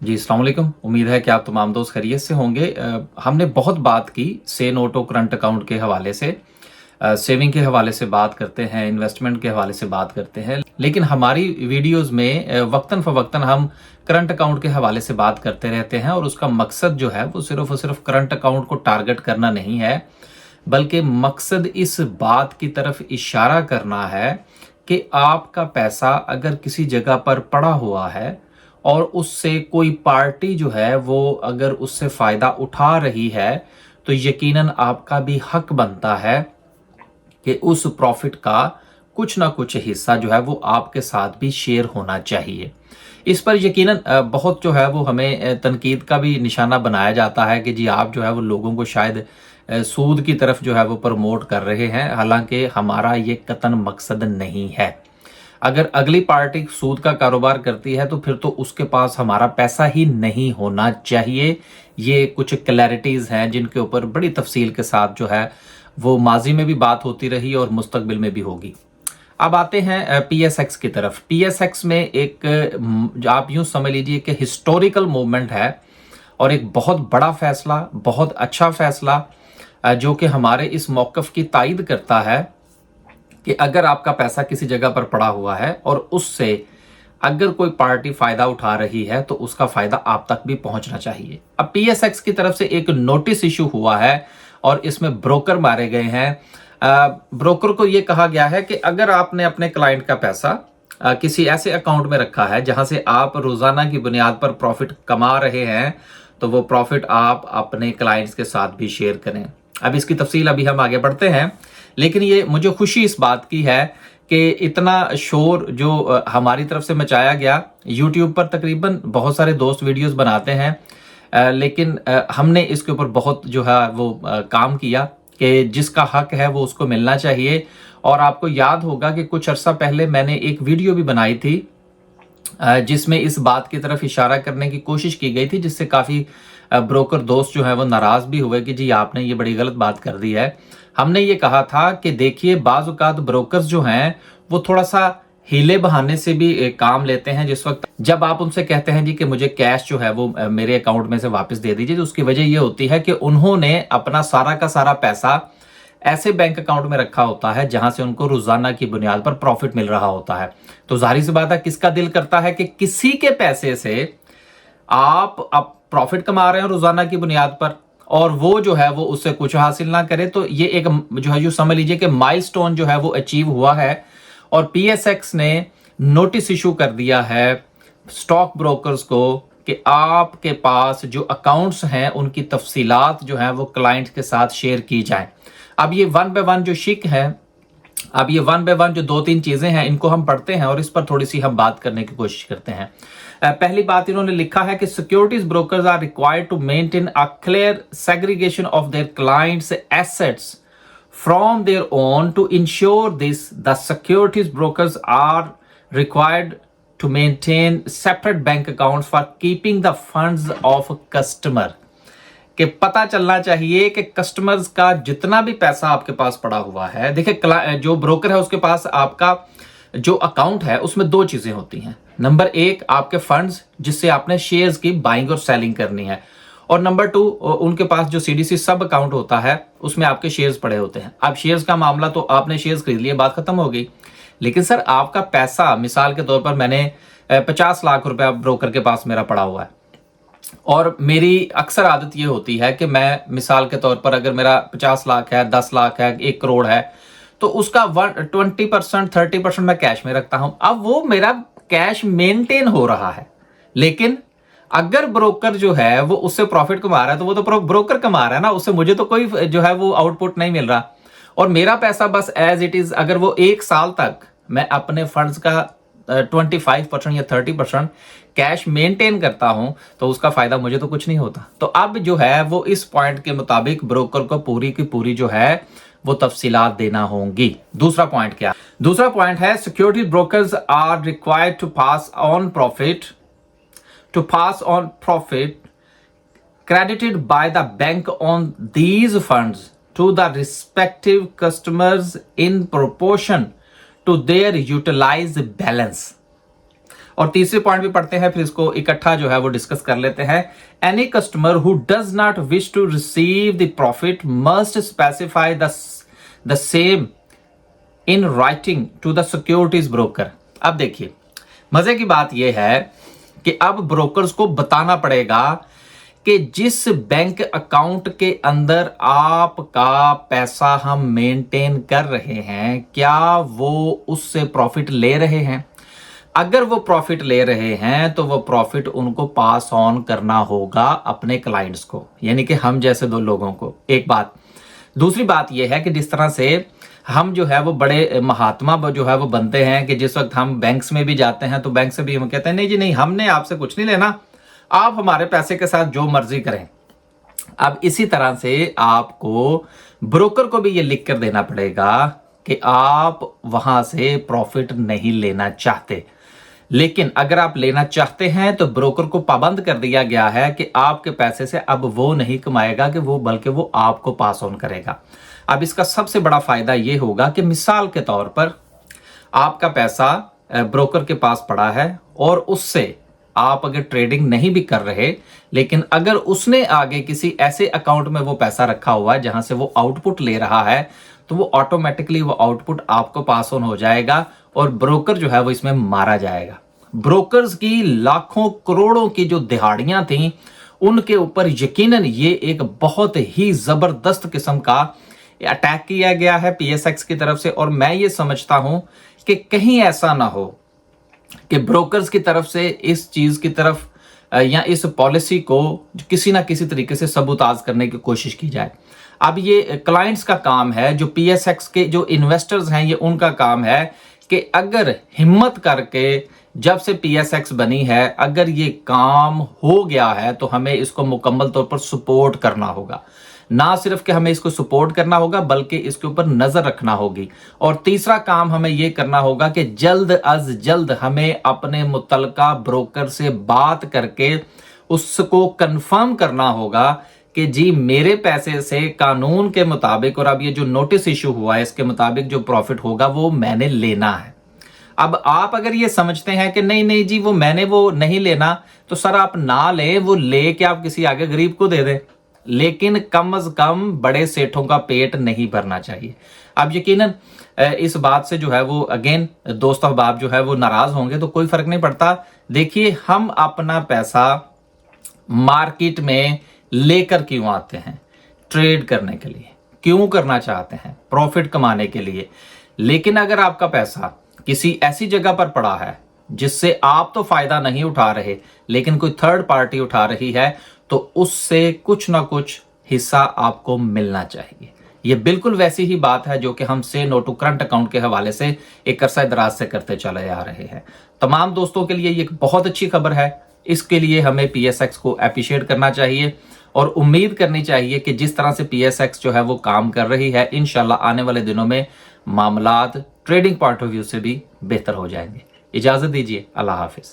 जी, अस्सलाम वालेकुम। उम्मीद है कि आप तमाम दोस्त खैरियत से होंगे। हमने बहुत बात की से नो टू करंट अकाउंट के हवाले से, सेविंग के हवाले से बात करते हैं, इन्वेस्टमेंट के हवाले से बात करते हैं। लेकिन हमारी वीडियोज़ में वक्तन फ़वक्तन हम करंट अकाउंट के हवाले से बात करते रहते हैं और उसका मकसद जो है वो सिर्फ़ और सिर्फ़ करंट अकाउंट को टारगेट करना नहीं है, बल्कि मकसद इस बात की तरफ इशारा करना है कि आपका पैसा अगर किसी जगह पर पड़ा हुआ है और उससे कोई पार्टी जो है वो अगर उससे फ़ायदा उठा रही है, तो यकीनन आपका भी हक बनता है कि उस प्रॉफ़िट का कुछ ना कुछ हिस्सा जो है वो आपके साथ भी शेयर होना चाहिए। इस पर यकीनन बहुत जो है वो हमें तनकीद का भी निशाना बनाया जाता है कि जी आप जो है वो लोगों को शायद सूद की तरफ जो है वो प्रमोट कर रहे हैं, हालाँकि हमारा ये कतन मकसद नहीं है। अगर अगली पार्टी सूद का कारोबार करती है तो फिर तो उसके पास हमारा पैसा ही नहीं होना चाहिए। ये कुछ क्लैरिटीज़ हैं जिनके ऊपर बड़ी तफसील के साथ जो है वो माजी में भी बात होती रही और मुस्तकबिल में भी होगी। अब आते हैं पीएसएक्स की तरफ। पीएसएक्स में एक आप यूं समझ लीजिए कि हिस्टोरिकल मूवमेंट है और एक बहुत बड़ा फैसला, बहुत अच्छा फैसला जो कि हमारे इस मौक़िफ़ की तायद करता है कि अगर आपका पैसा किसी जगह पर पड़ा हुआ है और उससे अगर कोई पार्टी फायदा उठा रही है तो उसका फायदा आप तक भी पहुंचना चाहिए। अब पीएसएक्स की तरफ से एक नोटिस इशू हुआ है और इसमें ब्रोकर मारे गए हैं। ब्रोकर को यह कहा गया है कि अगर आपने अपने क्लाइंट का पैसा किसी ऐसे अकाउंट में रखा है जहां से आप रोजाना की बुनियाद पर प्रॉफिट कमा रहे हैं, तो वो प्रॉफिट आप अपने क्लाइंट्स के साथ भी शेयर करें। अब इसकी तफसील अभी हम आगे बढ़ते हैं, लेकिन ये मुझे खुशी इस बात की है कि इतना शोर जो हमारी तरफ से मचाया गया। यूट्यूब पर तकरीबन बहुत सारे दोस्त वीडियोस बनाते हैं, लेकिन हमने इसके ऊपर बहुत जो है वो काम किया कि जिसका हक है वो उसको मिलना चाहिए। और आपको याद होगा कि कुछ अरसा पहले मैंने एक वीडियो भी बनाई थी जिसमें इस बात की तरफ इशारा करने की कोशिश की गई थी, जिससे काफ़ी ब्रोकर दोस्त जो है वो नाराज़ भी हुए कि जी आपने ये बड़ी गलत बात कर दी है। हमने ये कहा था कि देखिए बाज़ औक़ात ब्रोकर्स जो हैं वो थोड़ा सा हीले बहाने से भी काम लेते हैं। जिस वक्त जब आप उनसे कहते हैं जी कि मुझे कैश जो है वो मेरे अकाउंट में से वापस दे दीजिए, तो उसकी वजह ये होती है कि उन्होंने अपना सारा का सारा पैसा ऐसे बैंक अकाउंट में रखा होता है जहां से उनको रोजाना की बुनियाद पर प्रॉफिट मिल रहा होता है। तो जाहिर सी बात है किसका दिल करता है कि किसी के पैसे से आप प्रॉफिट कमा रहे हैं रोजाना की बुनियाद पर और वो जो है वो उससे कुछ हासिल ना करे। तो ये एक जो है जो समझ लीजिए कि माइलस्टोन जो है वो अचीव हुआ है और पीएसएक्स ने नोटिस इशू कर दिया है स्टॉक ब्रोकर्स को कि आपके पास जो अकाउंट्स हैं उनकी तफसीलात जो है वो क्लाइंट के साथ शेयर की जाए। अब ये वन बाय वन जो शिक है, अब ये वन बाय वन जो दो तीन चीजें हैं इनको हम पढ़ते हैं और इस पर थोड़ी सी हम बात करने की कोशिश करते हैं। पहली बात इन्होंने लिखा है कि securities brokers are required to maintain a clear segregation of their clients assets from their own. To ensure this, the securities brokers are required to maintain separate bank accounts for keeping the funds of customer. कि पता चलना चाहिए कि customers का जितना भी पैसा आपके पास पड़ा हुआ है, देखिए जो ब्रोकर है उसके पास आपका जो अकाउंट है उसमें दो चीजें होती हैं। नंबर एक आपके फंड्स जिससे आपने शेयर्स की बाइंग और सेलिंग करनी है, और नंबर टू उनके पास जो सीडीसी सब अकाउंट होता है उसमें आपके शेयर्स पड़े होते हैं। अब शेयर्स का मामला तो आपने शेयर्स खरीद लिए, बात खत्म हो गई। लेकिन सर आपका पैसा, मिसाल के तौर पर मैंने 50 लाख रुपया ब्रोकर के पास मेरा पड़ा हुआ है और मेरी अक्सर आदत ये होती है कि मैं मिसाल के तौर पर अगर मेरा 50 लाख है, 10 लाख है, 1 करोड़ है, तो उसका 20% 30% मैं कैश में रखता हूं। अब वो मेरा कैश मेंटेन हो रहा है, लेकिन अगर ब्रोकर जो है वो उससे प्रॉफिट कमा रहा है तो वो तो ब्रोकर कमा रहा है ना, उससे मुझे तो कोई जो है वो आउटपुट नहीं मिल रहा। और मेरा पैसा बस एज इट इज, अगर वो 1 साल तक मैं अपने फंड्स का 25% या 30% कैश मेंटेन करता हूं तो उसका फायदा मुझे तो कुछ नहीं होता। तो अब जो है वो इस पॉइंट के मुताबिक ब्रोकर को पूरी की पूरी जो है वो तफसीलात देना होंगी। दूसरा पॉइंट क्या? दूसरा पॉइंट है security brokers are required to pass on profit credited by the bank on these funds to the respective customers in proportion to their utilized balance. और तीसरे पॉइंट भी पढ़ते हैं, फिर इसको इकट्ठा जो है वो डिस्कस कर लेते हैं। Any customer who does not wish to receive the profit must specify the same in writing to the securities broker. अब देखिए, मजे की बात यह है कि अब ब्रोकर्स को बताना पड़ेगा कि जिस बैंक अकाउंट के अंदर आपका पैसा हम मेंटेन कर रहे हैं, क्या वो उससे प्रॉफिट ले रहे हैं। अगर वो प्रॉफिट ले रहे हैं तो वो प्रॉफिट उनको पास ऑन करना होगा अपने क्लाइंट्स को, यानी कि हम जैसे दो लोगों को। एक बात। दूसरी बात यह है कि जिस तरह से हम जो है वो बड़े महात्मा जो है वो बनते हैं कि जिस वक्त हम बैंक्स में भी जाते हैं तो बैंक से भी हम कहते हैं नहीं जी नहीं, हमने आपसे कुछ नहीं लेना, आप हमारे पैसे के साथ जो मर्जी करें। अब इसी तरह से आपको ब्रोकर को भी ये लिख कर देना पड़ेगा कि आप वहां से प्रॉफिट नहीं लेना चाहते, लेकिन अगर आप लेना चाहते हैं तो ब्रोकर को पाबंद कर दिया गया है कि आपके पैसे से अब वो नहीं कमाएगा कि वो, बल्कि वो आपको पास ऑन करेगा। अब इसका सबसे बड़ा फायदा ये होगा कि मिसाल के तौर पर आपका पैसा ब्रोकर के पास पड़ा है और उससे आप अगर ट्रेडिंग नहीं भी कर रहे, लेकिन अगर उसने आगे किसी ऐसे अकाउंट में वो पैसा रखा हुआ है जहां से वो आउटपुट ले रहा है, तो वो ऑटोमेटिकली वो आउटपुट आपको पास ऑन हो जाएगा और ब्रोकर जो है वो इसमें मारा जाएगा। ब्रोकर्स की लाखों करोड़ों की जो दिहाड़ियां थी उनके ऊपर यकीनन ये एक बहुत ही जबरदस्त किस्म का अटैक किया गया है पीएसएक्स की तरफ से। और मैं ये समझता हूं कि कहीं ऐसा ना हो कि ब्रोकर्स की तरफ से इस चीज की तरफ या इस पॉलिसी को किसी ना किसी तरीके से सबूताज करने की कोशिश की जाए। अब ये क्लाइंट्स का काम है, जो पीएसएक्स के जो इन्वेस्टर्स हैं ये उनका काम है कि अगर हिम्मत करके जब से पीएसएक्स बनी है अगर ये काम हो गया है तो हमें इसको मुकम्मल तौर पर सपोर्ट करना होगा। ना सिर्फ कि हमें इसको सपोर्ट करना होगा बल्कि इसके ऊपर नजर रखना होगी। और तीसरा काम हमें यह करना होगा कि जल्द अज जल्द हमें अपने मुतलका ब्रोकर से बात करके उसको कंफर्म करना होगा कि जी मेरे पैसे से कानून के मुताबिक और अब ये जो नोटिस इशू हुआ है इसके मुताबिक जो प्रॉफिट होगा वो मैंने लेना है। अब आप अगर ये समझते हैं कि नहीं नहीं जी वो मैंने वो नहीं लेना, तो सर आप ना ले, वो ले के आप किसी आगे गरीब को दे दें, लेकिन कम अज कम बड़े सेठों का पेट नहीं भरना चाहिए। अब यकीनन इस बात से जो है वो अगेन दोस्त अहबाब जो है वो नाराज होंगे, तो कोई फर्क नहीं पड़ता। देखिए हम अपना पैसा मार्केट में लेकर क्यों आते हैं? ट्रेड करने के लिए। क्यों करना चाहते हैं? प्रॉफिट कमाने के लिए। लेकिन अगर आपका पैसा किसी ऐसी जगह पर पड़ा है जिससे आप तो फायदा नहीं उठा रहे लेकिन कोई थर्ड पार्टी उठा रही है, तो उससे कुछ ना कुछ हिस्सा आपको मिलना चाहिए। यह बिल्कुल वैसी ही बात है जो कि हम से नो टू करंट अकाउंट के हवाले से एक अरसा दराज से करते चले आ रहे हैं। तमाम दोस्तों के लिए ये एक बहुत अच्छी खबर है। इसके लिए हमें पीएसएक्स को एप्रिशिएट करना चाहिए और उम्मीद करनी चाहिए कि जिस तरह से पीएसएक्स जो है वो काम कर रही है, इंशाल्लाह आने वाले दिनों में मामलात ट्रेडिंग पॉइंट ऑफ व्यू से भी बेहतर हो जाएंगे। इजाजत दीजिए, अल्लाह हाफिज।